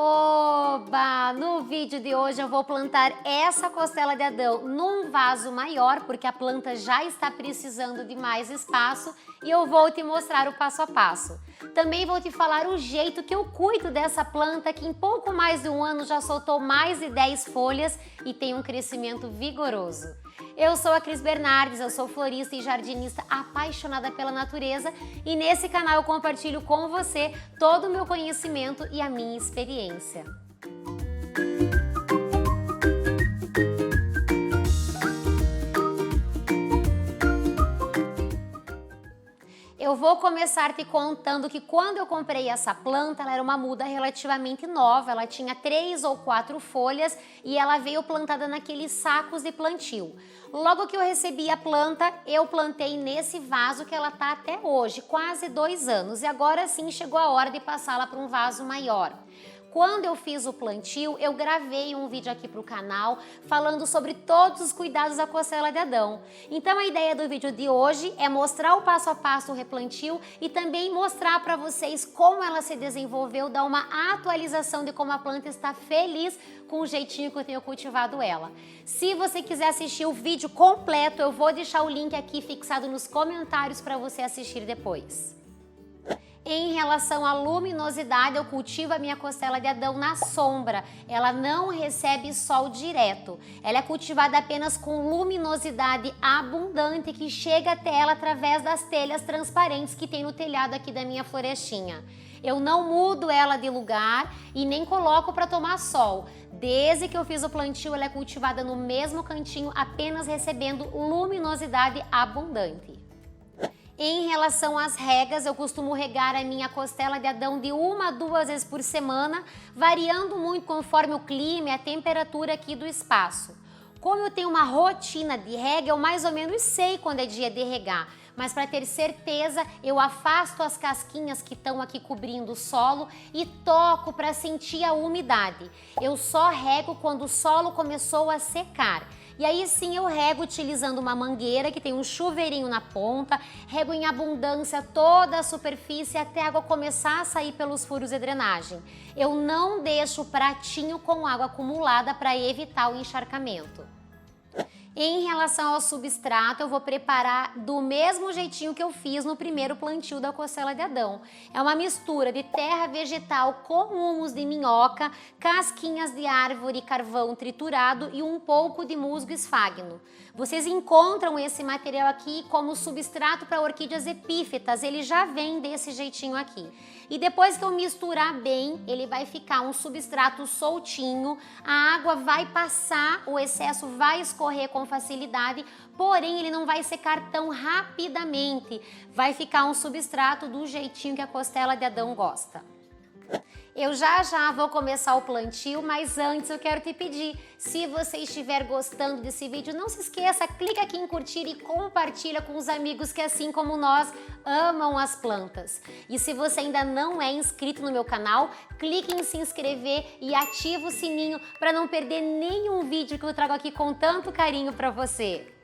Oba! No vídeo de hoje eu vou plantar essa costela de Adão num vaso maior, porque a planta já está precisando de mais espaço e eu vou te mostrar o passo a passo. Também vou te falar o jeito que eu cuido dessa planta que em pouco mais de um ano já soltou mais de 10 folhas e tem um crescimento vigoroso. Eu sou a Cris Bernardes, eu sou florista e jardinista apaixonada pela natureza e nesse canal eu compartilho com você todo o meu conhecimento e a minha experiência. Eu vou começar te contando que quando eu comprei essa planta, ela era uma muda relativamente nova, ela tinha 3 ou 4 folhas e ela veio plantada naqueles sacos de plantio. Logo que eu recebi a planta, eu plantei nesse vaso que ela está até hoje, quase 2 anos, e agora sim chegou a hora de passá-la para um vaso maior. Quando eu fiz o plantio, eu gravei um vídeo aqui para o canal falando sobre todos os cuidados da costela de Adão. Então a ideia do vídeo de hoje é mostrar o passo a passo do replantio e também mostrar para vocês como ela se desenvolveu, dar uma atualização de como a planta está feliz com o jeitinho que eu tenho cultivado ela. Se você quiser assistir o vídeo completo, eu vou deixar o link aqui fixado nos comentários para você assistir depois. Em relação à luminosidade, eu cultivo a minha costela de Adão na sombra. Ela não recebe sol direto. Ela é cultivada apenas com luminosidade abundante que chega até ela através das telhas transparentes que tem no telhado aqui da minha florestinha. Eu não mudo ela de lugar e nem coloco para tomar sol. Desde que eu fiz o plantio, ela é cultivada no mesmo cantinho, apenas recebendo luminosidade abundante. Em relação às regas, eu costumo regar a minha costela de Adão de 1 a 2 vezes por semana, variando muito conforme o clima e a temperatura aqui do espaço. Como eu tenho uma rotina de rega, eu mais ou menos sei quando é dia de regar, mas para ter certeza, eu afasto as casquinhas que estão aqui cobrindo o solo e toco para sentir a umidade. Eu só rego quando o solo começou a secar. E aí sim eu rego utilizando uma mangueira que tem um chuveirinho na ponta, rego em abundância toda a superfície até a água começar a sair pelos furos de drenagem. Eu não deixo o pratinho com água acumulada para evitar o encharcamento. Em relação ao substrato, eu vou preparar do mesmo jeitinho que eu fiz no primeiro plantio da costela de Adão. É uma mistura de terra vegetal com humus de minhoca, casquinhas de árvore e carvão triturado e um pouco de musgo esfagno. Vocês encontram esse material aqui como substrato para orquídeas epífitas, ele já vem desse jeitinho aqui. E depois que eu misturar bem, ele vai ficar um substrato soltinho, a água vai passar, o excesso vai escorrer com facilidade, porém ele não vai secar tão rapidamente, vai ficar um substrato do jeitinho que a costela de Adão gosta. Eu já vou começar o plantio, mas antes eu quero te pedir, se você estiver gostando desse vídeo, não se esqueça, clica aqui em curtir e compartilha com os amigos que assim como nós amam as plantas. E se você ainda não é inscrito no meu canal, clique em se inscrever e ativa o sininho para não perder nenhum vídeo que eu trago aqui com tanto carinho para você.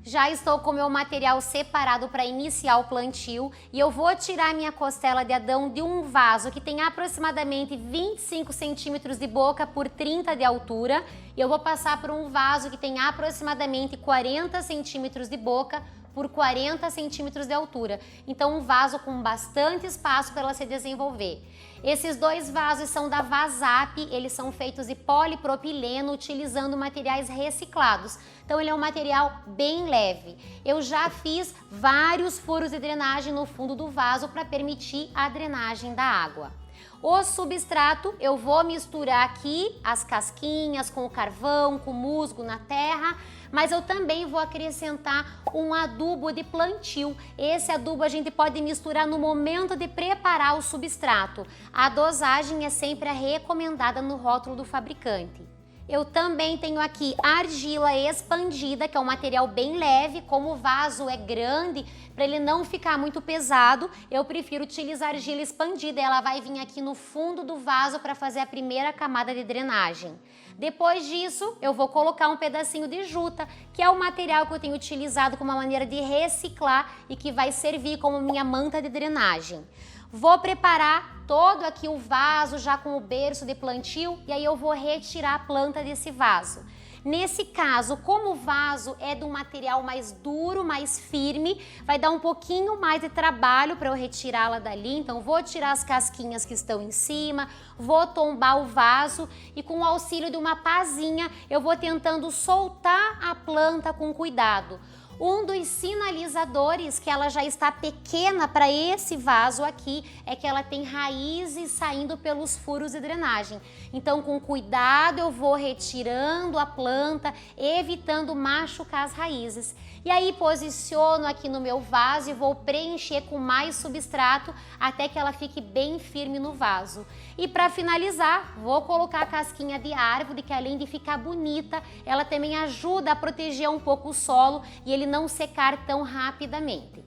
Já estou com o meu material separado para iniciar o plantio e eu vou tirar minha costela de Adão de um vaso que tem aproximadamente 25 centímetros de boca por 30 de altura e eu vou passar por um vaso que tem aproximadamente 40 centímetros de boca por 40 centímetros de altura. Então um vaso com bastante espaço para ela se desenvolver. Esses dois vasos são da Vazap, eles são feitos de polipropileno utilizando materiais reciclados. Então ele é um material bem leve. Eu já fiz vários furos de drenagem no fundo do vaso para permitir a drenagem da água. O substrato eu vou misturar aqui as casquinhas com o carvão, com o musgo na terra, mas eu também vou acrescentar um adubo de plantio. Esse adubo a gente pode misturar no momento de preparar o substrato. A dosagem é sempre a recomendada no rótulo do fabricante. Eu também tenho aqui argila expandida, que é um material bem leve, como o vaso é grande, para ele não ficar muito pesado, eu prefiro utilizar argila expandida, ela vai vir aqui no fundo do vaso para fazer a primeira camada de drenagem. Depois disso, eu vou colocar um pedacinho de juta, que é o material que eu tenho utilizado como uma maneira de reciclar e que vai servir como minha manta de drenagem. Vou preparar todo aqui o vaso já com o berço de plantio e aí eu vou retirar a planta desse vaso. Nesse caso, como o vaso é de um material mais duro, mais firme, vai dar um pouquinho mais de trabalho para eu retirá-la dali. Então, vou tirar as casquinhas que estão em cima, vou tombar o vaso e com o auxílio de uma pazinha, eu vou tentando soltar a planta com cuidado. Um dos sinalizadores que ela já está pequena para esse vaso aqui é que ela tem raízes saindo pelos furos de drenagem. Então, com cuidado, eu vou retirando a planta, evitando machucar as raízes. E aí, posiciono aqui no meu vaso e vou preencher com mais substrato até que ela fique bem firme no vaso. E para finalizar, vou colocar a casquinha de árvore, que além de ficar bonita, ela também ajuda a proteger um pouco o solo e ele não secar tão rapidamente.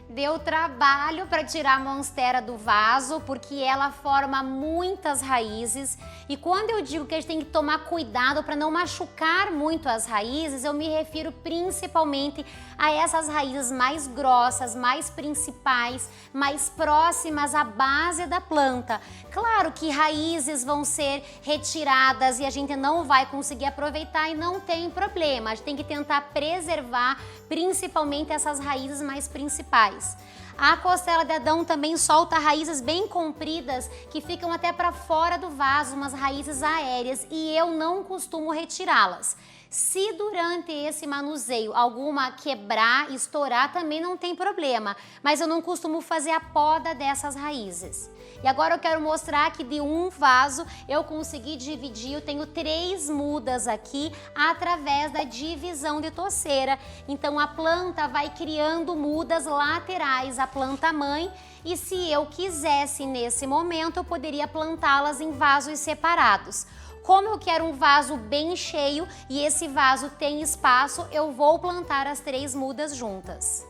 Deu trabalho para tirar a monstera do vaso, porque ela forma muitas raízes. E quando eu digo que a gente tem que tomar cuidado para não machucar muito as raízes, eu me refiro principalmente a essas raízes mais grossas, mais principais, mais próximas à base da planta. Claro que raízes vão ser retiradas e a gente não vai conseguir aproveitar e não tem problema. A gente tem que tentar preservar principalmente essas raízes mais principais. A costela de Adão também solta raízes bem compridas que ficam até para fora do vaso, umas raízes aéreas, e eu não costumo retirá-las. Se durante esse manuseio alguma quebrar, estourar, também não tem problema, mas eu não costumo fazer a poda dessas raízes. E agora eu quero mostrar que de um vaso eu consegui dividir, eu tenho 3 mudas aqui através da divisão de toceira. Então a planta vai criando mudas laterais à planta mãe e se eu quisesse nesse momento eu poderia plantá-las em vasos separados. Como eu quero um vaso bem cheio e esse vaso tem espaço, eu vou plantar as 3 mudas juntas.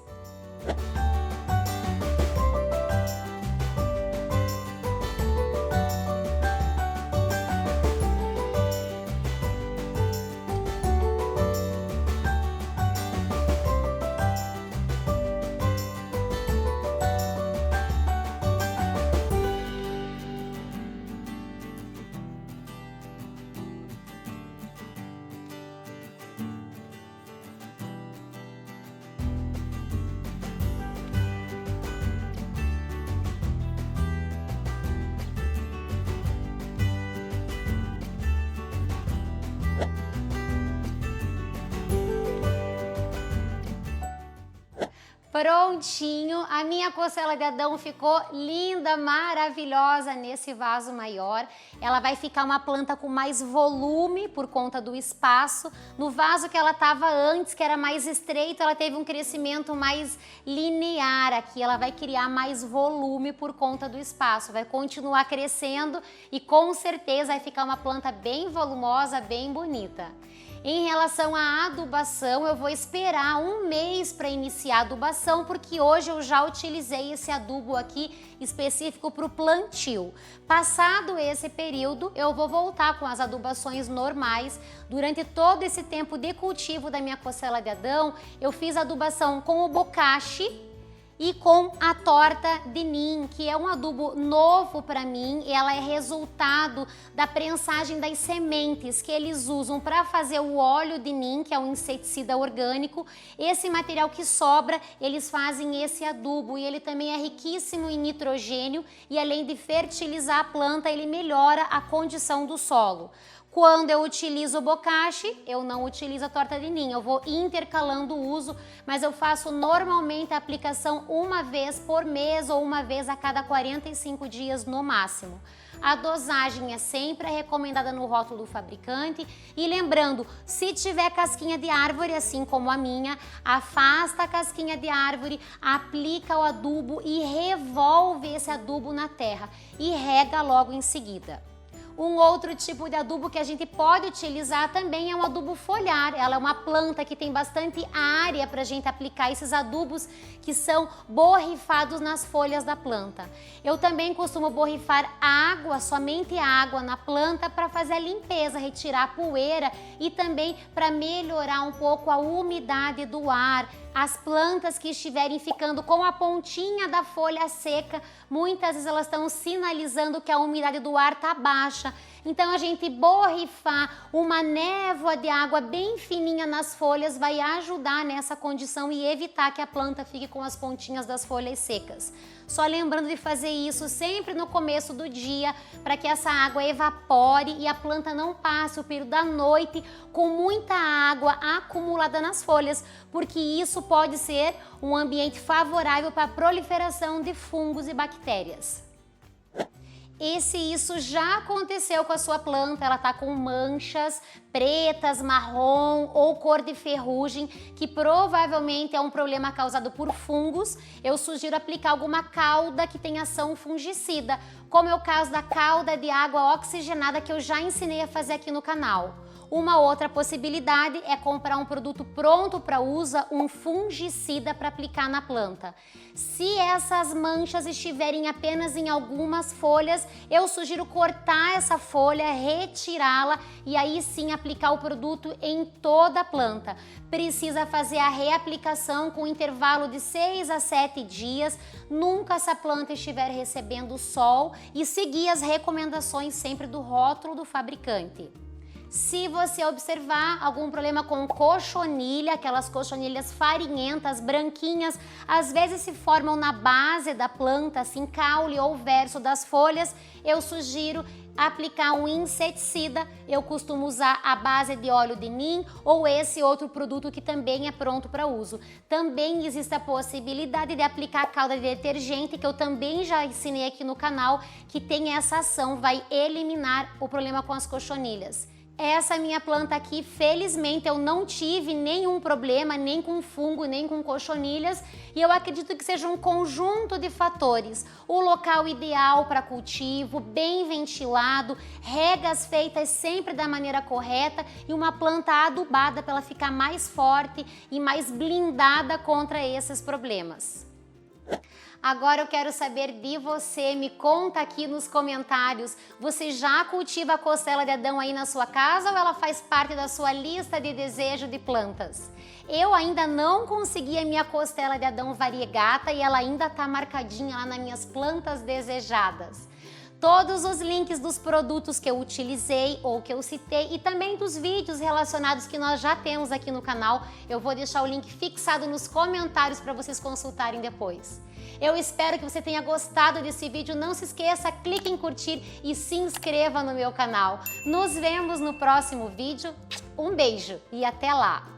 Prontinho, a minha costela de Adão ficou linda, maravilhosa nesse vaso maior. Ela vai ficar uma planta com mais volume por conta do espaço. No vaso que ela estava antes, que era mais estreito, ela teve um crescimento mais linear aqui. Ela vai criar mais volume por conta do espaço, vai continuar crescendo e com certeza vai ficar uma planta bem volumosa, bem bonita. Em relação à adubação, eu vou esperar 1 mês para iniciar a adubação, porque hoje eu já utilizei esse adubo aqui específico para o plantio. Passado esse período, eu vou voltar com as adubações normais. Durante todo esse tempo de cultivo da minha costela de Adão, eu fiz adubação com o bocashi E com a torta de Nim, que é um adubo novo para mim, ela é resultado da prensagem das sementes que eles usam para fazer o óleo de Nim, que é um inseticida orgânico. Esse material que sobra, eles fazem esse adubo e ele também é riquíssimo em nitrogênio e além de fertilizar a planta, ele melhora a condição do solo. Quando eu utilizo o bokashi, eu não utilizo a torta de Nim, eu vou intercalando o uso, mas eu faço normalmente a aplicação uma vez por mês ou uma vez a cada 45 dias no máximo. A dosagem é sempre recomendada no rótulo do fabricante e lembrando, se tiver casquinha de árvore, assim como a minha, afasta a casquinha de árvore, aplica o adubo e revolve esse adubo na terra e rega logo em seguida. Um outro tipo de adubo que a gente pode utilizar também é um adubo foliar. Ela é uma planta que tem bastante área para a gente aplicar esses adubos que são borrifados nas folhas da planta. Eu também costumo borrifar água, somente água na planta para fazer a limpeza, retirar a poeira e também para melhorar um pouco a umidade do ar. As plantas que estiverem ficando com a pontinha da folha seca, muitas vezes elas estão sinalizando que a umidade do ar está baixa. Então a gente borrifar uma névoa de água bem fininha nas folhas vai ajudar nessa condição e evitar que a planta fique com as pontinhas das folhas secas. Só lembrando de fazer isso sempre no começo do dia para que essa água evapore e a planta não passe o período da noite com muita água acumulada nas folhas, porque isso pode ser um ambiente favorável para a proliferação de fungos e bactérias. E se isso já aconteceu com a sua planta, ela está com manchas pretas, marrom ou cor de ferrugem, que provavelmente é um problema causado por fungos, eu sugiro aplicar alguma calda que tenha ação fungicida, como é o caso da calda de água oxigenada que eu já ensinei a fazer aqui no canal. Uma outra possibilidade é comprar um produto pronto para uso, um fungicida para aplicar na planta. Se essas manchas estiverem apenas em algumas folhas, eu sugiro cortar essa folha, retirá-la e aí sim aplicar o produto em toda a planta. Precisa fazer a reaplicação com intervalo de 6 a 7 dias, nunca essa planta estiver recebendo sol e seguir as recomendações sempre do rótulo do fabricante. Se você observar algum problema com cochonilha, aquelas cochonilhas farinhentas, branquinhas, às vezes se formam na base da planta, assim, caule ou verso das folhas, eu sugiro aplicar um inseticida. Eu costumo usar a base de óleo de Nim ou esse outro produto que também é pronto para uso. Também existe a possibilidade de aplicar a calda de detergente, que eu também já ensinei aqui no canal, que tem essa ação, vai eliminar o problema com as cochonilhas. Essa minha planta aqui, felizmente, eu não tive nenhum problema, nem com fungo, nem com cochonilhas, e eu acredito que seja um conjunto de fatores. O local ideal para cultivo, bem ventilado, regas feitas sempre da maneira correta e uma planta adubada para ela ficar mais forte e mais blindada contra esses problemas. Agora eu quero saber de você, me conta aqui nos comentários, você já cultiva a costela de Adão aí na sua casa ou ela faz parte da sua lista de desejo de plantas? Eu ainda não consegui a minha costela de Adão variegata e ela ainda tá marcadinha lá nas minhas plantas desejadas. Todos os links dos produtos que eu utilizei ou que eu citei e também dos vídeos relacionados que nós já temos aqui no canal, eu vou deixar o link fixado nos comentários para vocês consultarem depois. Eu espero que você tenha gostado desse vídeo. Não se esqueça, clique em curtir e se inscreva no meu canal. Nos vemos no próximo vídeo. Um beijo e até lá!